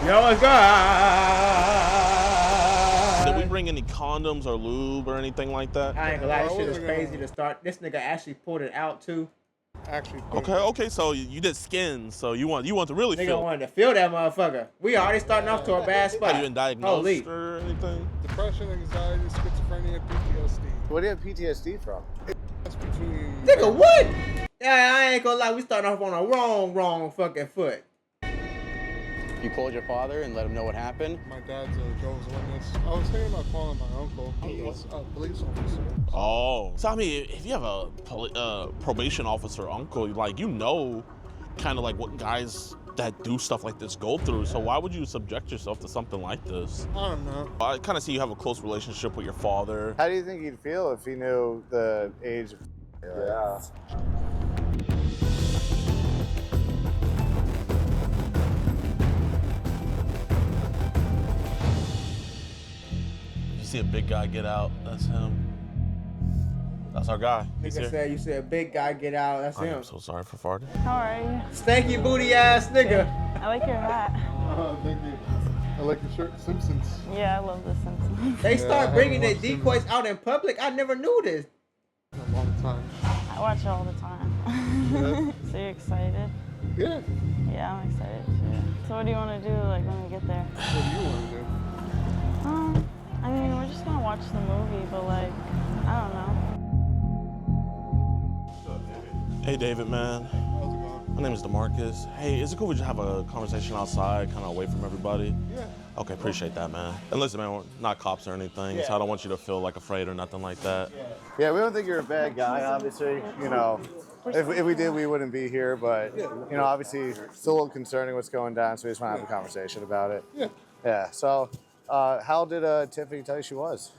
Yo, what's good? Did we bring any condoms or lube or anything like that? I ain't gonna lie, this I shit is wasn't crazy gonna to start. This nigga actually pulled it out too. actually put Okay, it. okay, so you did skins, so you want to really Nigga feel. wanted to feel that motherfucker. We already starting off to a bad spot. Have you been diagnosed Holy. or anything? Depression, anxiety, schizophrenia, PTSD. What do you have PTSD from? That's between. Nigga, what? Yeah, I ain't gonna lie, we starting off on a wrong fucking foot. You called your father and let him know what happened? My dad's a Jehovah's Witness. I was thinking about calling my uncle. He's a police officer. Oh, so I mean, if you have a probation officer uncle, like kind of like what guys that do stuff like this go through. So why would you subject yourself to something like this? I don't know. I kind of see you have a close relationship with your father. How do you think he'd feel if he knew the age of Yeah. You see a big guy get out, that's him. That's our guy. He's Nigga here. said you said big guy get out. That's I him. am so sorry for farting. How are you? Stanky booty ass nigga. I like your hat. Oh, thank you. I like your shirt, Simpsons. Yeah, I love The Simpsons. They I start haven't bringing the watched decoys Simpsons. out in public. I never knew this. A long time. I watch it all the time. Yeah. So you're excited? Yeah. Yeah, I'm excited too. So what do you want to do like when we get there? What do you want to do? I mean, we're just gonna watch the movie, but like, I don't know. Hey, David, man. How's it going? My name is DeMarcus. Hey, is it cool we just have a conversation outside, kind of away from everybody? Yeah. Okay, appreciate that, man. And listen, man, we're not cops or anything, so I don't want you to feel like afraid or nothing like that. Yeah, we don't think you're a bad guy, obviously. You know, if we did, we wouldn't be here. But, you know, obviously, it's a little concerning what's going down, so we just want to have a conversation about it. Yeah. Yeah, so how did Tiffany tell you she was?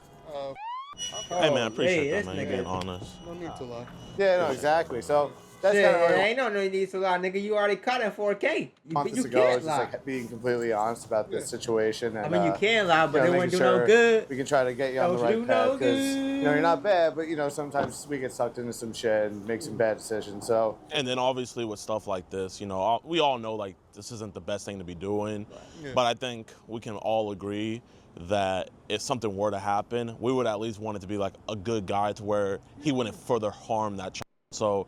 Hey, man, I appreciate hey, that, man. this You nigga. being honest. No need to lie. Yeah, no, exactly. So that's Shit, kind of ain't no need to lie, nigga. You already caught in 4K. months You ago. can't It's lie. just like being completely honest about this situation. And, I mean, you can lie, but you know, it making wouldn't do sure no good. We can try to get you on the Don't right do path no because you know you're not good. bad, but you know sometimes we get sucked into some shit and make some bad decisions. So And then obviously with stuff like this, we all know like this isn't the best thing to be doing, Yeah. but I think we can all agree that if something were to happen, we would at least want it to be like a good guy to where he wouldn't further harm that child. So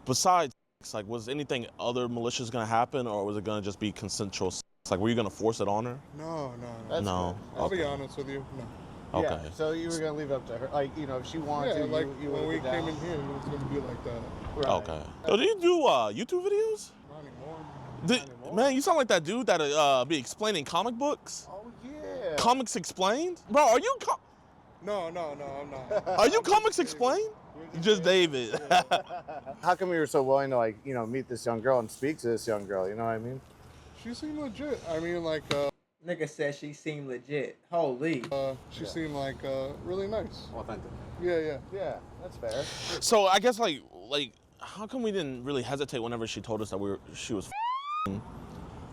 besides, like, was anything other malicious gonna happen, or was it gonna just be consensual sex? Like, were you gonna force it on her? No. That's No. I'll be Okay. honest with you. No. Okay. yeah, so you were gonna leave it up to her, like you know if she wanted Yeah, to, like you when would we have came in here, it was gonna be like that. Right. Okay. So do you do YouTube videos? Not anymore. Man, you sound like that dude that be explaining comic books. Oh yeah. Comics Explained? Bro, are you No, I'm not. are you Comics Explained? Just David. How come you were so willing to like you know meet this young girl and speak to this young girl? You know what I mean? She seemed legit. I mean, like, Nigga said she seemed legit. Holy. she seemed like really nice. Authentic. Yeah. Yeah, that's fair. So I guess like how come we didn't really hesitate whenever she told us that she was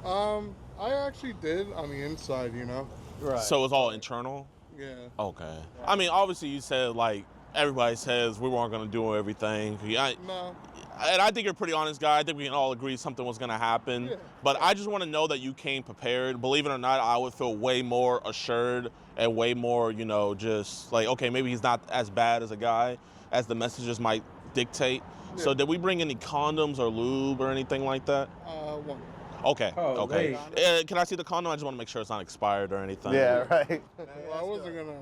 I actually did on the inside, you know. Right. So it's all internal? Yeah. Okay. I mean, obviously you said like everybody says we weren't gonna do everything. No. And I think you're a pretty honest guy. I think we can all agree something was gonna happen. Yeah. But I just want to know that you came prepared. Believe it or not, I would feel way more assured and way more, just like, okay, maybe he's not as bad as a guy as the messages might dictate. Yeah. So did we bring any condoms or lube or anything like that? One. Okay. Oh, okay. wait. Can I see the condom? I just want to make sure it's not expired or anything. Yeah, right. Well, I wasn't gonna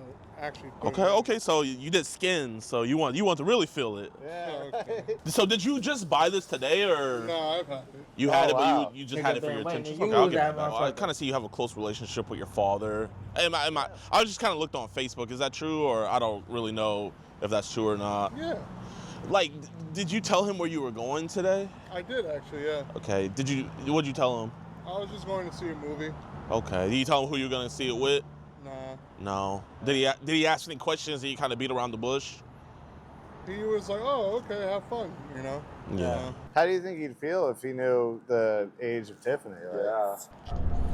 actually. Put Okay. it in. Okay. So you did skins. So you want to really feel it. Yeah. Okay. So did you just buy this today, or No, I've had it. you had Oh, it, wow. but you just Nigga had it for been your waiting attention? to Okay, I'll use give that it back. I motherfucker. kind of see you have a close relationship with your father. I just kind of looked on Facebook. Is that true, or I don't really know if that's true or not? Yeah, Like, did you tell him where you were going today? I did actually. Yeah. Okay. What'd you tell him? I was just going to see a movie. Okay. Did you tell him who you were gonna see it with? Nah. No. Did he ask any questions that you kind of beat around the bush? He was like, "Oh, okay, have fun," you know. Yeah. How do you think he'd feel if he knew the age of Tiffany? Like, Yeah.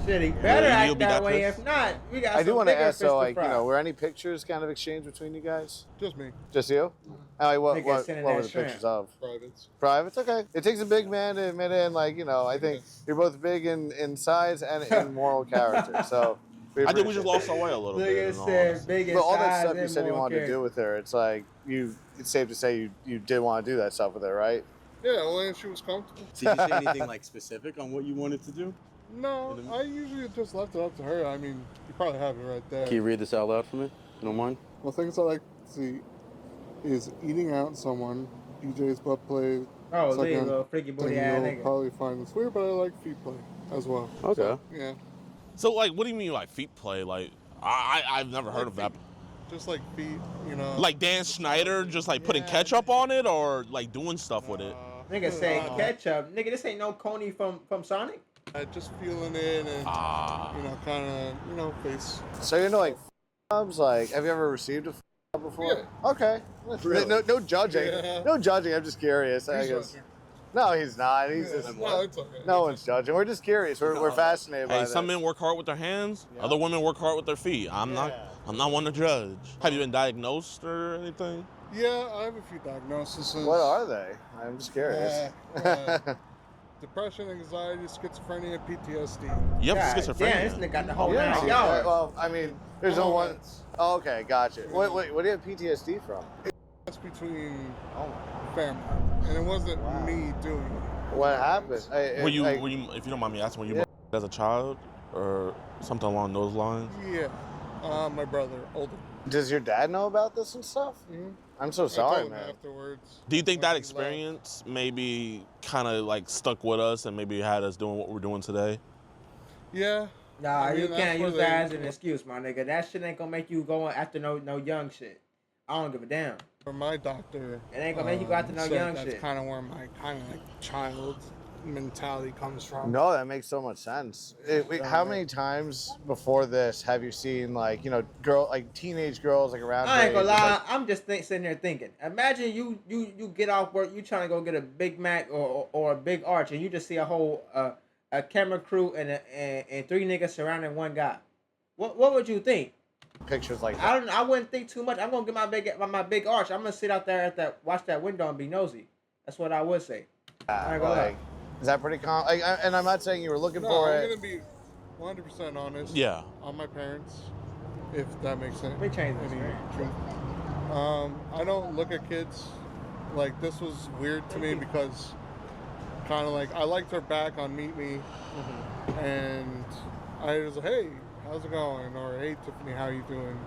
Shit, he better Yeah, you'll act be that that way. pissed? If not, we got I do some want to bigger ask fish though, like, fry. were any pictures kind of exchanged between you guys? Just me. Just you? And, like, what Nigga sending were that the shrimp. pictures of? Privates. Privates? Okay. It takes a big man to admit it, and like, I think you're both big in size and in moral character. So I think we appreciate just it. lost our way a little bit. Nigga in all said honesty. big in But all that size stuff you and said you moral wanted to do character. with her, it's like it's safe to say you did want to do that stuff with her, right? Yeah, only if she was comfortable. Did you say anything like specific on what you wanted to do? No, I usually just left it up to her. I mean, you probably have it right there. Can you read this out loud for me? You don't mind? Well, things I like to see is eating out someone, DJ's butt play. Oh, It's like leave a little freaky booty thing ass you'll nigga. probably find this weird, but I like feet play as well. Okay. So, yeah. So, like, what do you mean, like, feet play? Like, I've never heard of that. Just like feet, Like Dan Schneider, just like putting ketchup on it, or like doing stuff with it. Nigga say ketchup. Nigga, this ain't no Coney from Sonic. Just feeling it and, kind of, face. So like jobs, like have you ever received a job before? Yeah. Okay. Really? No judging. Yeah. No judging. I'm just curious. I He's guess. judging. No, he's not. He's just. No, it's okay. No one's judging. We're just curious. We're fascinated by Hey, this. some men work hard with their hands. Other women work hard with their feet. I'm not one to judge. Have you been diagnosed or anything? Yeah, I have a few diagnoses. What are they? I'm just curious. Depression, anxiety, schizophrenia, PTSD. You have God schizophrenia. damn, this nigga got the whole Yeah. nine Yeah, yards. well, I mean, there's no Oh, one. that's- Oh, okay, gotcha. What do you have PTSD from? That's between Oh, family, and it wasn't me doing it. what happened? Were you, if you don't mind me asking, were you as a child or something along those lines? Yeah, my brother, older. Does your dad know about this and stuff? Mhm. I'm so I sorry, told him man. afterwards. Do you think when that he left. experience maybe kind of like stuck with us and maybe had us doing what we're doing today? Yeah. Nah, I mean, you that's can't where use they- that as an excuse, my nigga. That shit ain't gonna make you go after no young shit. I don't give a damn. For my doctor, It ain't gonna make you go after no said young that's shit. kind of where my kind of like child mentality comes from. No, that makes so much sense. How many times before this have you seen teenage girls like around? I ain't your gonna age, lie. I'm just sitting there thinking. Imagine you get off work, you trying to go get a Big Mac or a Big Arch, and you just see a whole a camera crew and three niggas surrounding one guy. What would you think? pictures like I that. don't. I wouldn't think too much. I'm gonna get my big arch. I'm gonna sit out there watch that window and be nosy. That's what I would say. I ain't gonna lie. Is that pretty common? And I'm not saying you were looking No, for I'm it. gonna be 100% honest. Yeah. On my parents, if that makes sense. Let me change this, Any man. truth. I don't look at kids like this was weird to me because kind of like I liked her back on Meet Me, and I was like, hey, how's it going? Or hey, Tiffany, how you doing?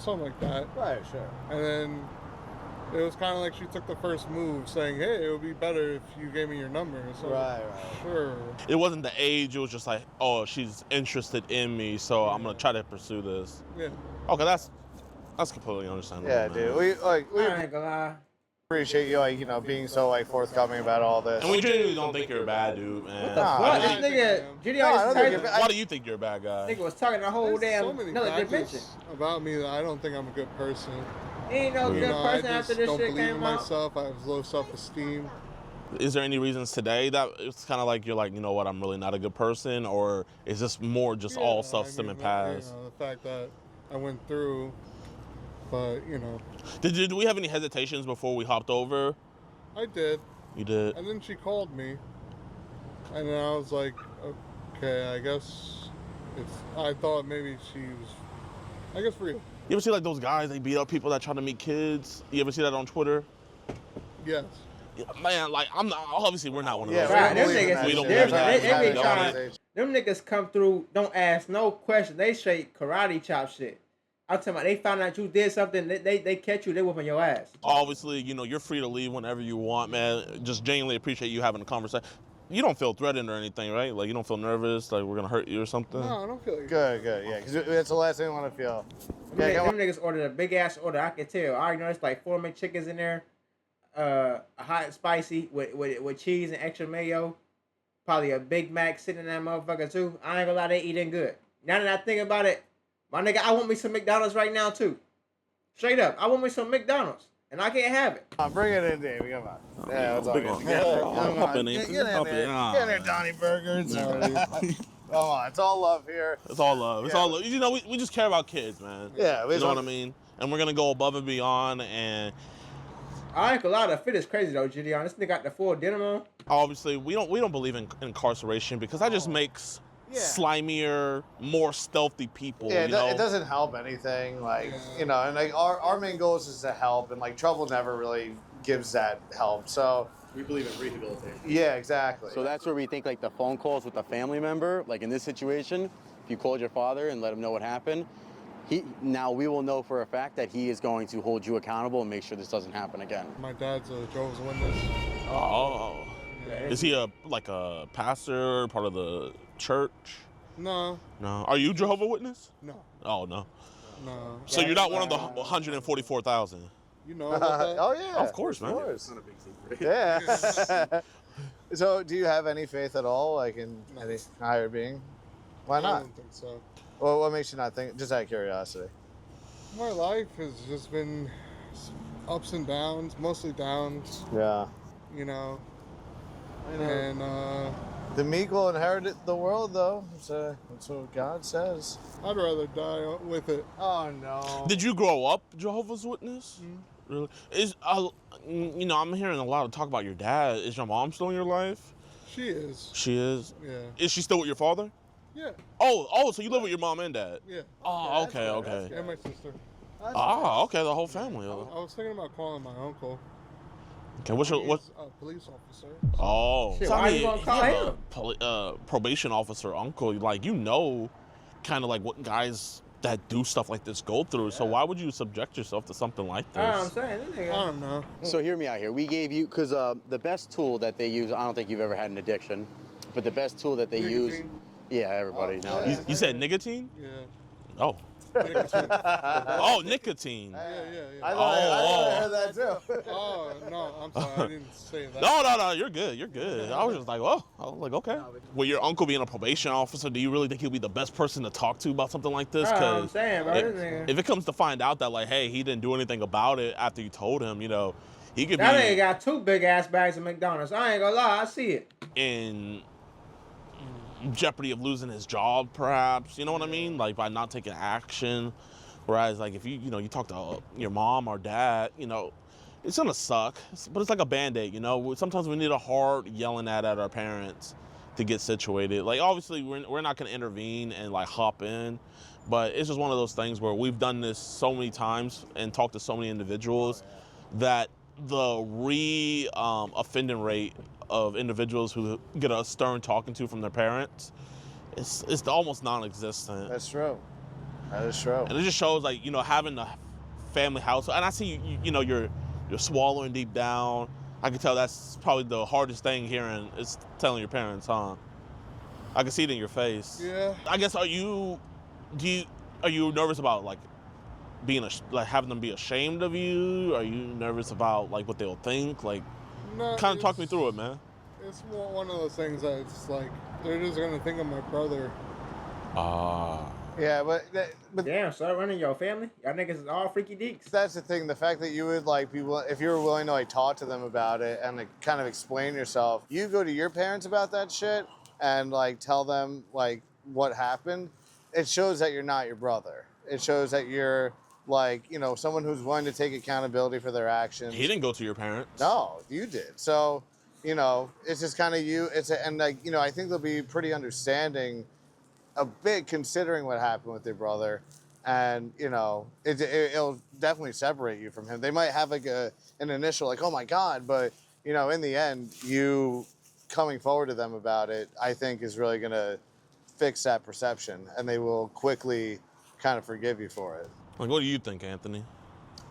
Something like that. Right, sure. And then it was kind of like she took the first move, saying, hey, it would be better if you gave me your number. So Right. sure. It wasn't the age. It was just like, oh, she's interested in me, so I'm gonna try to pursue this. Yeah. Okay, that's completely understandable. Yeah, man. dude. We I ain't gonna lie. appreciate you, being so forthcoming about all this. And we genuinely don't think you're a bad dude, man. What the Nah, fuck? I This think nigga, I am. Judy No, I always don't think typed- you're Why do you think you're a bad guy? Nigga was talking the whole There's damn so many another factors dimension. about me that I don't think I'm a good person. Ain't no You good know, I person just after this don't shit believe in came out. myself. I have low self-esteem. Is there any reasons today that it's kind of like you're like, you know what, I'm really not a good person, or is this more just all self-esteem and past? The fact that I went through, but Did we have any hesitations before we hopped over? I did. You did. And then she called me, and then I was like, okay, I guess I thought maybe she was, I guess real. You ever see like those guys, they beat up people that try to meet kids? You ever see that on Twitter? Yes. Yeah, man, like I'm not. Obviously, we're not one of Yeah, those. Right, we them believe in niggas that we is don't shit. believe in different. that. They be No, trying. Them niggas come through, don't ask no questions. They straight karate chop shit. I'm talking about they found out you did something, they catch you, they whooping your ass. Obviously, you're free to leave whenever you want, man. Just genuinely appreciate you having a conversation. You don't feel threatened or anything, right? Like you don't feel nervous, like we're gonna hurt you or something. No, I don't feel like Good, yeah, because that's the last thing I want to feel. Yeah, come Them niggas ordered a big ass order. I can tell. I already know it's like 4 McChickens in there, a hot and spicy with cheese and extra mayo. Probably a Big Mac sitting in that motherfucker too. I ain't gonna lie, they eating good. Now that I think about it, my nigga, I want me some McDonald's right now too. Straight up, I want me some McDonald's, and I can't have it. on, bring it in, Davey. Come on. Yeah, that's all big good. one. Come on. Hop in, Get Anthony. in Hop there. in. Ah. Get in there, Donnie Burgers. Come on, it's all love here. It's all love. It's Yeah. all love. You know, we just care about kids, man. Yeah, we You know don't- what I mean? And we're gonna go above and beyond. And I ain't gonna lie, the fit is crazy though, Gideon. This nigga got the full denim on. obviously, we don't believe in incarceration because that just makes Yeah. slimier, more stealthy people. Yeah, you know? it doesn't help anything. Like, you know, and like our main goal is just to help, and like trouble never really gives that help. So We believe in rehabilitation. yeah, exactly. So that's where we think like the phone calls with a family member, like in this situation, if you called your father and let him know what happened, now we will know for a fact that he is going to hold you accountable and make sure this doesn't happen again. My dad's a Jehovah's Witness. Oh. Yeah. Is he a pastor, part of the church? No, No. Are you Jehovah's Witness? no, Oh no. no. So you're not one of the 144,000. You know about that? Oh yeah, Of course, man. Of course. Yeah. So, do you have any faith at all, like in any higher being? Why I not? don't think so. Well, what makes you not think? Just out of curiosity. My life has just been ups and downs, mostly downs, Yeah. you know. I know. And The meek will inherit the world, though. That's what God says. I'd rather die with it. Oh no. Did you grow up Jehovah's Witness? Really? You know, I'm hearing a lot of talk about your dad. Is your mom still in your life? She is. She is. Yeah. Is she still with your father? Yeah. Oh, so you live with your mom and dad? Yeah. Oh, that's okay, good, okay. that's good. And my sister. Ah, okay, the whole family. I was thinking about calling my uncle. Okay, what's your what? He's a police officer. Oh, Shit, so, why you gonna call have him? a probation officer uncle. Like, you know, kind of like what guys that do stuff like this go through. So why would you subject yourself to something like this? I'm saying, this I nigga. don't know. So hear me out here. We gave you, because the best tool that they use, I don't think you've ever had an addiction, but the best tool that they use, Nicotine? yeah, everybody Oh, nowadays. You said nicotine? Yeah. Oh, Nicotine. oh, nicotine. Yeah. I Oh, thought I oh. heard that too. Oh, no, I'm sorry. I didn't say that. No, you're good. You're good. I was just like, oh, I was like, okay. With your uncle being a probation officer, do you really think he'll be the best person to talk to about something like this? I'm saying, bro, this nigga. if it comes to find out that, like, hey, he didn't do anything about it after you told him, you know, he could That be nigga got 2 big ass bags of McDonald's. I ain't gonna lie, I see it. in jeopardy of losing his job, perhaps. You know what I mean? Like, by not taking action. Whereas, like, if you talk to your mom or dad, you know, it's gonna suck, but it's like a Band-Aid, you know? Sometimes we need a hard yelling at our parents to get situated. Like, obviously, we're not gonna intervene and, like, hop in, but it's just one of those things where we've done this so many times and talked to so many individuals that the offending rate of individuals who get a stern talking to from their parents, it's almost non-existent. That's true. That is true. And it just shows, like, you know, having a family house. And I see you know, you're swallowing deep down. I can tell that's probably the hardest thing hearing is telling your parents, huh? I can see it in your face. Yeah. I guess are you nervous about, like, having them be ashamed of you? Are you nervous about, like, what they'll think? Like, No, kind of talk me it's- through it, man. It's one of those things that it's like, they're just going to think of my brother. Yeah, but Damn, son, running your family? Y'all niggas is all freaky deeks. that's the thing. The fact that you would like people, if you were willing to like talk to them about it and like kind of explain yourself, you go to your parents about that shit and like tell them like what happened. It shows that you're not your brother. It shows that you're like, you know, someone who's willing to take accountability for their actions. He didn't go to your parents. No, you did. So, you know, it's just kind of you. And like, you know, I think they'll be pretty understanding a bit considering what happened with your brother. And, you know, it'll definitely separate you from him. They might have like an initial like, oh my God, but, you know, in the end, you coming forward to them about it, I think is really going to fix that perception. And they will quickly kind of forgive you for it. Like, what do you think, Anthony?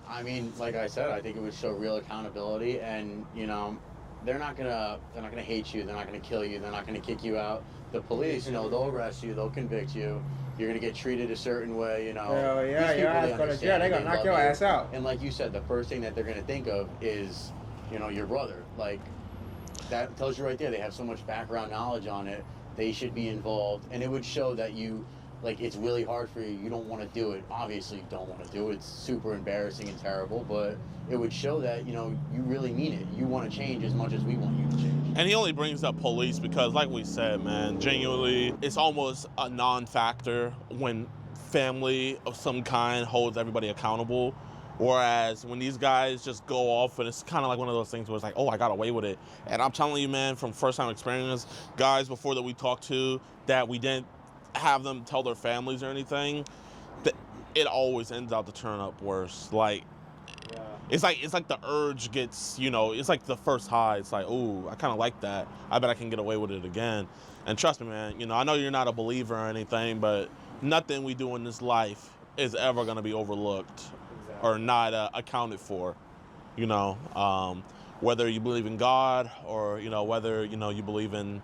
I mean, like I said, I think it would show real accountability, and you know, they're not gonna hate you. They're not gonna kill you. They're not gonna kick you out. The police, you know, they'll arrest you. They'll convict you. You're gonna get treated a certain way. You know. Hell yeah, These your people, ass go to jail. understand They and gonna knock love your you. ass out. And like you said, the first thing that they're gonna think of is, you know, your brother. Like, that tells you right there. They have so much background knowledge on it. They should be involved, and it would show that you like it's really hard for you. You don't want to do it. Obviously, you don't want to do it. It's super embarrassing and terrible, but it would show that, you know, you really mean it. You want to change as much as we want you to change. And he only brings up police because, like we said, man, genuinely, it's almost a non-factor when family of some kind holds everybody accountable. Whereas when these guys just go off, and it's kind of like one of those things where it's like, oh, I got away with it. And I'm telling you, man, from first-time experience, guys before that we talked to that we didn't have them tell their families or anything, that it always ends out to turn up worse. Like, it's like the urge gets, you know, it's like the first high. It's like, ooh, I kind of like that. I bet I can get away with it again. And trust me, man, you know, I know you're not a believer or anything, but nothing we do in this life is ever going to be overlooked or not accounted for, you know, whether you believe in God or, you know, whether, you know, you believe in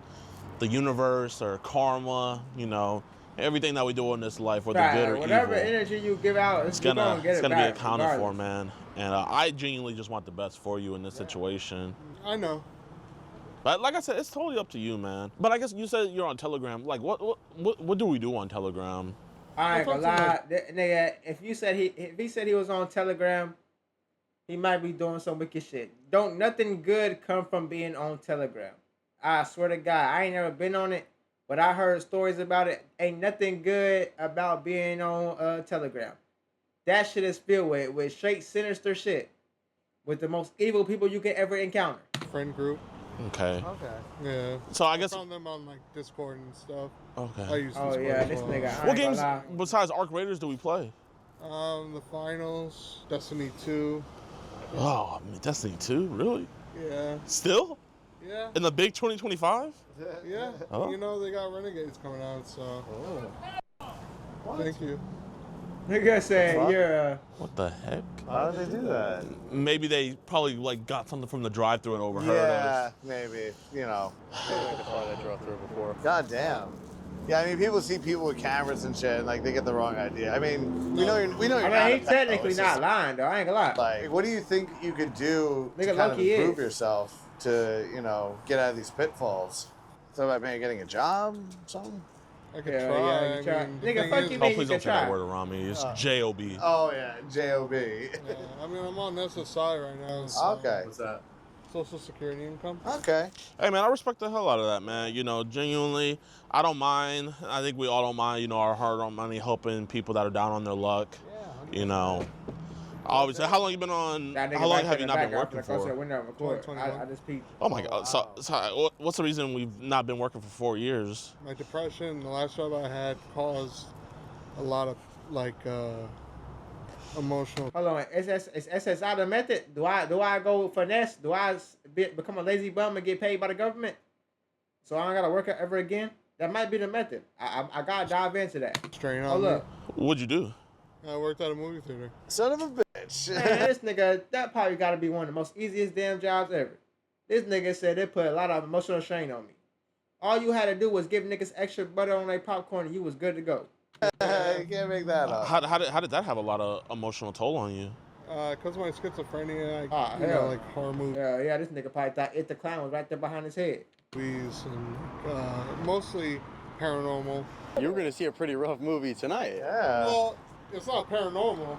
the universe or karma, you know, everything that we do in this life, whether good or whatever evil, energy you give out, it's gonna get it be back, accounted for, regardless. man. And I genuinely just want the best for you in this situation. I know. But like I said, it's totally up to you, man. But I guess you said you're on Telegram. Like, what do we do on Telegram? I ain't I'll gonna talk to lie, nigga. If he said he was on Telegram, he might be doing some wicked shit. Don't nothing good come from being on Telegram. I swear to God, I ain't never been on it, but I heard stories about it. Ain't nothing good about being on Telegram. That shit is filled with straight sinister shit, with the most evil people you can ever encounter. Friend group. Okay. Okay. Yeah. So I guess. found them on like Discord and stuff. I Okay. use Oh Discord yeah, as this well. nigga. I What ain't games gonna lie. besides Arc Raiders do we play? The finals, Destiny 2. Oh, I mean, Destiny 2, really? Yeah. Still Yeah. in the big 2025? Yeah. Oh. You know they got Renegades coming out, so thank you. Nigga said you're. What the heck? How did they do that? Maybe they probably like got something from the drive-thru and overheard Yeah, us. maybe. You know. I saw that drove through before. God damn. Yeah, I mean, people see people with cameras and shit, and like they get the wrong idea. I mean, we know you're I not. mean, a he pedo, technically it's not just, lying though. I ain't gonna lie. Like, what do you think you could do to Nigga, kind of low-key improve is. yourself to, you know, get out of these pitfalls? So about maybe getting a job, something. I could Yeah, try. yeah, you try. I mean, the Nigga, thing fuck is- you, Oh, man. please can don't say that try. word around me. It's J-O-B. Oh yeah, JOB. Yeah, I mean, I'm on SSI right now. So Okay. What's that? Social Security income. Okay. Hey, man, I respect the hell out of that, man. You know, genuinely, I don't mind. I think we all don't mind, you know, our hard-earned money helping people that are down on their luck. Yeah. You know, obviously, how long you been on? That nigga How long back have in you the not been back, working I'm finna go to the for? window and record. 2021. I just peeped. Oh my God! So what's the reason we've not been working for 4 years? My depression, the last job I had, caused a lot of like emotional. Hold on, is SSI the method? Do I go finesse? Do I become a lazy bum and get paid by the government? So I don't gotta work ever again? That might be the method. I gotta dive into that. Strain Oh on me. look, What'd you do? I worked at a movie theater. Son of a bitch. man, this nigga, that probably gotta be one of the most easiest damn jobs ever. This nigga said they put a lot of emotional strain on me. All you had to do was give niggas extra butter on their popcorn and you was good to go. You can't make that up. How did that have a lot of emotional toll on you? Cause of my schizophrenia, Ah, you know, hell. like horror movies Yeah, this nigga probably thought It the Clown was right there behind his head. and mostly paranormal. You were gonna see a pretty rough movie tonight. Yeah. Well, it's not paranormal.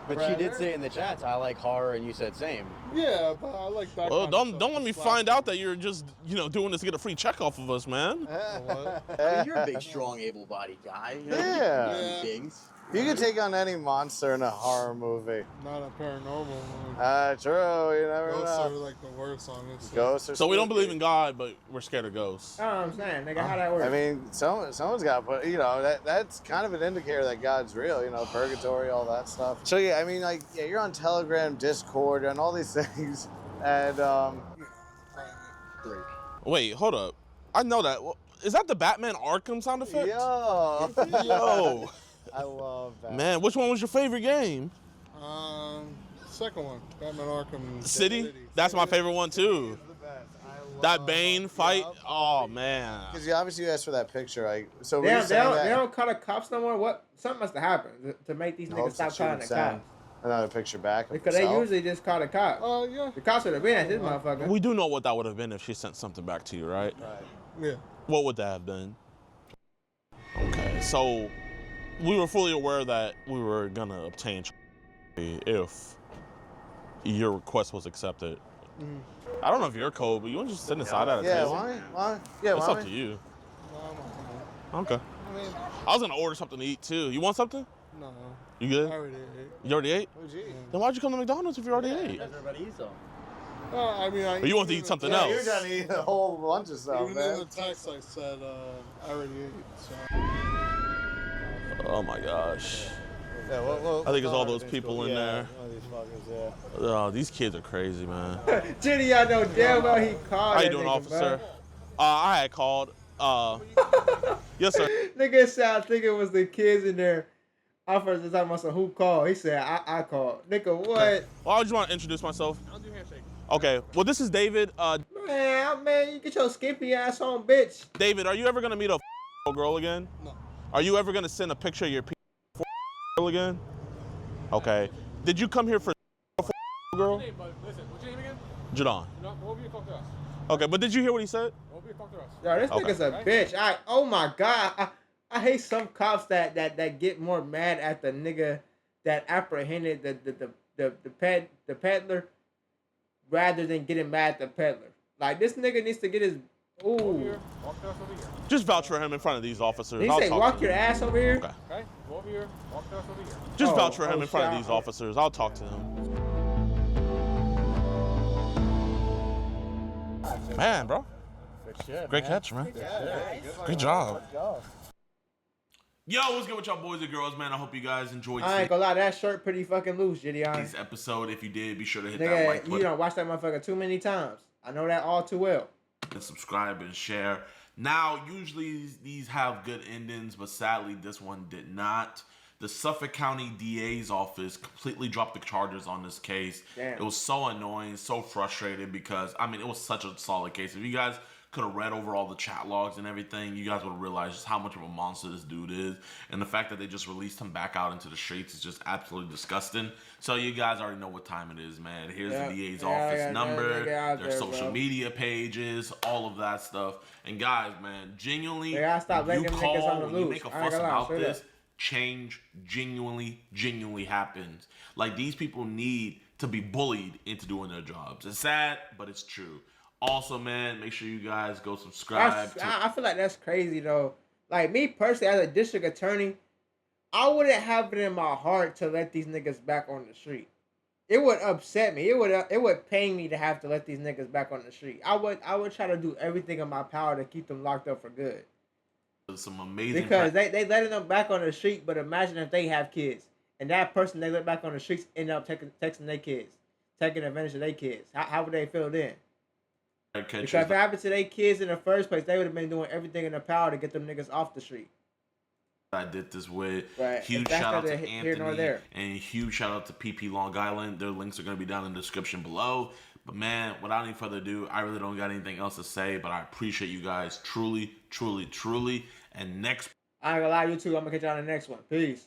But she did say in the chats, I like horror, and you said same. Yeah, but I like that. Well, kind of don't stuff. let me It's find out that you're just, you know, doing this to get a free check off of us, man. What? I mean, you're a big, strong, able-bodied guy. You know? Yeah. You can do things. You can take on any monster in a horror movie. Not a paranormal one. True. You never Ghosts are know. like the worst, honestly. Ghosts are So we don't spooky. believe in God, but we're scared of ghosts. You know what I'm saying, nigga, how that works? I mean, someone's got to put, you know, that's kind of an indicator that God's real, you know, purgatory, all that stuff. So yeah, I mean, like, yeah, you're on Telegram, Discord, and all these things, and Great. Wait, hold up. I know that. Is that the Batman Arkham sound effect? yo, Yo, I love that. man, which one was your favorite game? Second one, Batman Arkham City? That's my favorite one too. The best. I That love- Bane fight. Yup. Oh man. Because you obviously asked for that picture, like, so They we don't, they don't call the cops no more. What? Something must have happened to make these niggas Hopes stop that she calling would the send cops. another picture back of Because they herself. usually just call the cops. Yeah. The cops would have been at this motherfucker. We do know what that would have been if she sent something back to you, right? Right. Yeah. What would that have been? Okay, so we were fully aware that we were gonna obtain if your request was accepted. I don't know if you're cold, but you want to just sit inside at a Yeah, table? why? Yeah, It's why? up to you. No, I'm okay. Okay. I mean, I was gonna order something to eat too. You want something? no. You good? I already ate. You already ate? What'd you eat? Then why'd you come to McDonald's if you already ate? Everybody eats them. I mean, Or you want to eat something Yeah, else? you're trying to eat a whole bunch of stuff, Even in man. the text, I said I already ate. So. Oh my gosh. Yeah, I think it's all those people in there. All these fuckers, yeah. Oh, these kids are crazy, man. Jenny, I know damn well he called. How you that doing, nigga, officer? bro. I had called. Yes, sir. Nigga said I think it was the kids in there. Officer was talking about some who called. He said I called. Nigga, what? Well, I just want to introduce myself. Okay. Well, this is David. Man, you get your skimpy ass home, bitch. David, are you ever gonna meet a girl again? No. Are you ever gonna send a picture of your girl again? Okay. Did you come here for girl? Listen, what's your name again? Jadon. No, go over here and talk to us. Okay, but did you hear what he said? Go over here and talk to us. Yo, this Okay. nigga's a bitch. Oh my god. I hate some cops that get more mad at the nigga that apprehended the peddler rather than getting mad at the peddler. Like this nigga needs to get his Over ooh. here, walk to us over here. Just vouch for him in front of these officers. He I'll say talk walk to your him. ass over here. Okay. Okay? Go over here, walk to us over here. Just Oh, vouch for him in front of shit. these officers. I'll talk to him. Man, bro. Great catch, man. Great job. Yo, what's good with y'all boys and girls, man? I hope you guys enjoyed I ain't gonna lie, that shirt pretty fucking loose, Gideon. today's episode. If you did, be sure to hit that Nigga, like you button don't watch that motherfucker too many times. I know that all too well. and subscribe and share. Now, usually these have good endings, but sadly this one did not. The Suffolk County DA's office completely dropped the charges on this case. Damn. It was so annoying, so frustrating because, I mean, it was such a solid case. If you guys could have read over all the chat logs and everything, you guys would have realized just how much of a monster this dude is. And the fact that they just released him back out into the streets is just absolutely disgusting. So you guys already know what time it is, man. Here's the DA's office number, their social media pages, all of that stuff. And guys, man, genuinely, They gotta stop when letting you them niggas on call, the when you loose. make a I ain't fuss gonna lie, about straight this, up. change genuinely happens. Like, these people need to be bullied into doing their jobs. It's sad, but it's true. Also, man, make sure you guys go subscribe. I feel like that's crazy though. Like me personally, as a district attorney, I wouldn't have it in my heart to let these niggas back on the street. It would upset me. It would pain me to have to let these niggas back on the street. I would try to do everything in my power to keep them locked up for good. Some amazing Because they letting them back on the street, but imagine if they have kids and that person they let back on the streets end up texting their kids, taking advantage of their kids. How would they feel then? Because if it happened to their kids in the first place, they would have been doing everything in their power to get them niggas off the street. I did this with. Right. Huge That's shout out neither to here nor Anthony there. and huge shout out to PP Long Island. Their links are going to be down in the description below. But man, without any further ado, I really don't got anything else to say, but I appreciate you guys truly. And next I ain't gonna lie, you two. I'm gonna catch you on the next one. Peace.